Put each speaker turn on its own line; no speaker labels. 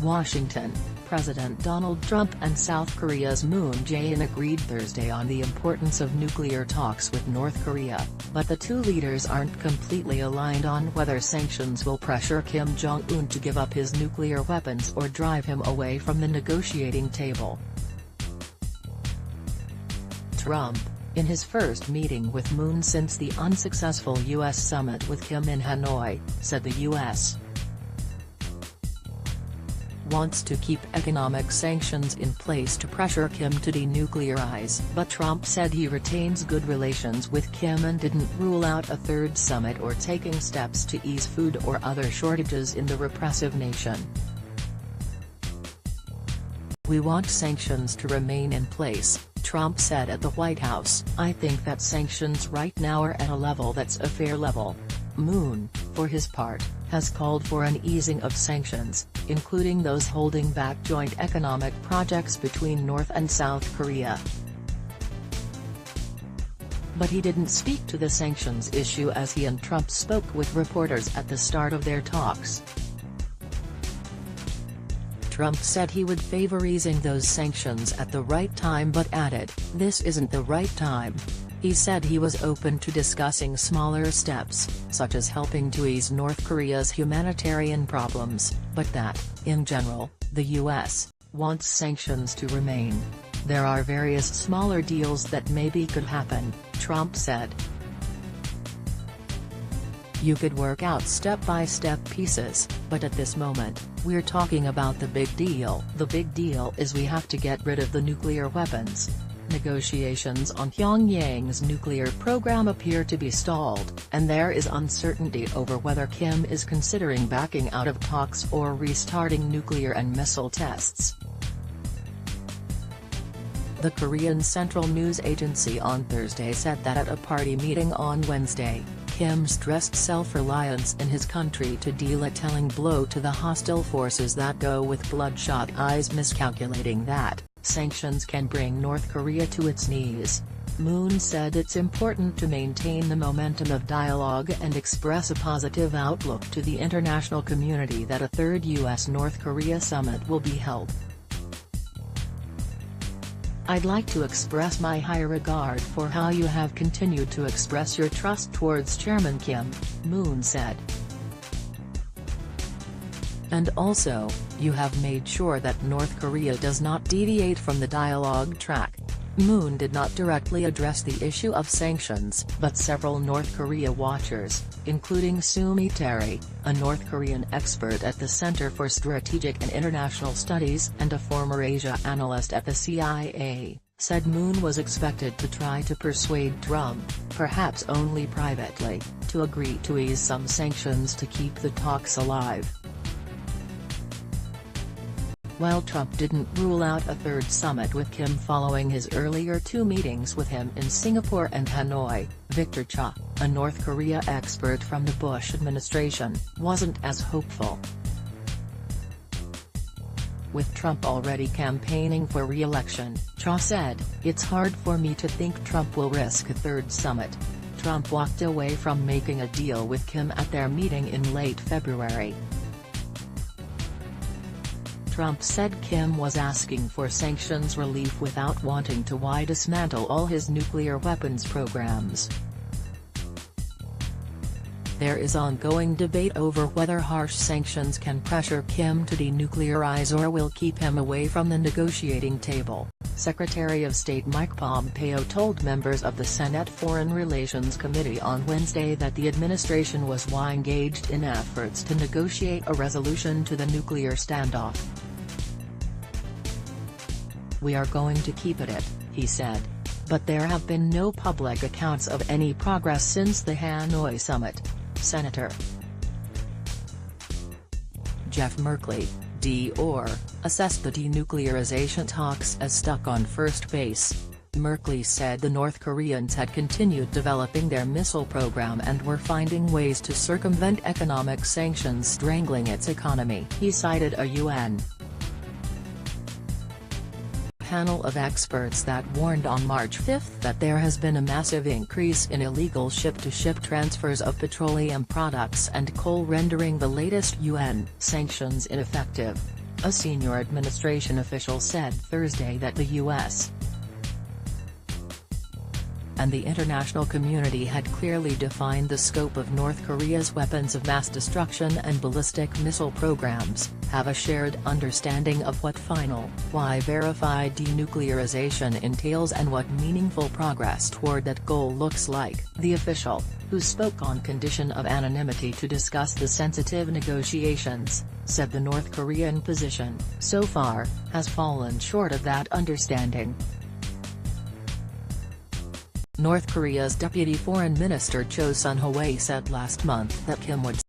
Washington, President Donald Trump and South Korea's Moon Jae-in agreed Thursday on the importance of nuclear talks with North Korea, but the two leaders aren't completely aligned on whether sanctions will pressure Kim Jong-un to give up his nuclear weapons or drive him away from the negotiating table. Trump, in his first meeting with Moon since the unsuccessful U.S. summit with Kim in Hanoi, said the U.S. wants to keep economic sanctions in place to pressure Kim to denuclearize. But Trump said he retains good relations with Kim and didn't rule out a third summit or taking steps to ease food or other shortages in the repressive nation. "We want sanctions to remain in place," Trump said at the White House. "I think that sanctions right now are at a level that's a fair level." Moon, for his part, has called for an easing of sanctions, including those holding back joint economic projects between North and South Korea. But he didn't speak to the sanctions issue as he and Trump spoke with reporters at the start of their talks. Trump said he would favor easing those sanctions at the right time but added, "This isn't the right time." He said he was open to discussing smaller steps, such as helping to ease North Korea's humanitarian problems, but that, in general, the U.S. wants sanctions to remain. "There are various smaller deals that maybe could happen," Trump said. "You could work out step-by-step pieces, but at this moment, we're talking about the big deal. The big deal is we have to get rid of the nuclear weapons." Negotiations on Pyongyang's nuclear program appear to be stalled, and there is uncertainty over whether Kim is considering backing out of talks or restarting nuclear and missile tests. The Korean Central News Agency on Thursday said that at a party meeting on Wednesday, Kim stressed self-reliance in his country to deal a telling blow to the hostile forces that go with bloodshot eyes, miscalculating that sanctions can bring North Korea to its knees. Moon said it's important to maintain the momentum of dialogue and express a positive outlook to the international community that a third U.S.-North Korea summit will be held. "I'd like to express my high regard for how you have continued to express your trust towards Chairman Kim," Moon said. "And also, you have made sure that North Korea does not deviate from the dialogue track." Moon did not directly address the issue of sanctions, but several North Korea watchers, including Sumi Terry, a North Korean expert at the Center for Strategic and International Studies and a former Asia analyst at the CIA, said Moon was expected to try to persuade Trump, perhaps only privately, to agree to ease some sanctions to keep the talks alive. While Trump didn't rule out a third summit with Kim following his earlier two meetings with him in Singapore and Hanoi, Victor Cha, a North Korea expert from the Bush administration, wasn't as hopeful. With Trump already campaigning for re-election, Cha said, "It's hard for me to think Trump will risk a third summit." Trump walked away from making a deal with Kim at their meeting in late February. Trump said Kim was asking for sanctions relief without wanting to dismantle all his nuclear weapons programs. There is ongoing debate over whether harsh sanctions can pressure Kim to denuclearize or will keep him away from the negotiating table, Secretary of State Mike Pompeo told members of the Senate Foreign Relations Committee on Wednesday that the administration was engaged in efforts to negotiate a resolution to the nuclear standoff. "We are going to keep at it," he said. But there have been no public accounts of any progress since the Hanoi summit. Senator Jeff Merkley, D.O.R., assessed the denuclearization talks as stuck on first base. Merkley said the North Koreans had continued developing their missile program and were finding ways to circumvent economic sanctions strangling its economy. He cited a UN panel of experts that warned on March 5 that there has been a massive increase in illegal ship-to-ship transfers of petroleum products and coal, rendering the latest UN sanctions ineffective. A senior administration official said Thursday that the U.S. and the international community had clearly defined the scope of North Korea's weapons of mass destruction and ballistic missile programs, have a shared understanding of what final, verified denuclearization entails and what meaningful progress toward that goal looks like. The official, who spoke on condition of anonymity to discuss the sensitive negotiations, said the North Korean position, so far, has fallen short of that understanding. North Korea's Deputy Foreign Minister Cho Sun-hui said last month that Kim would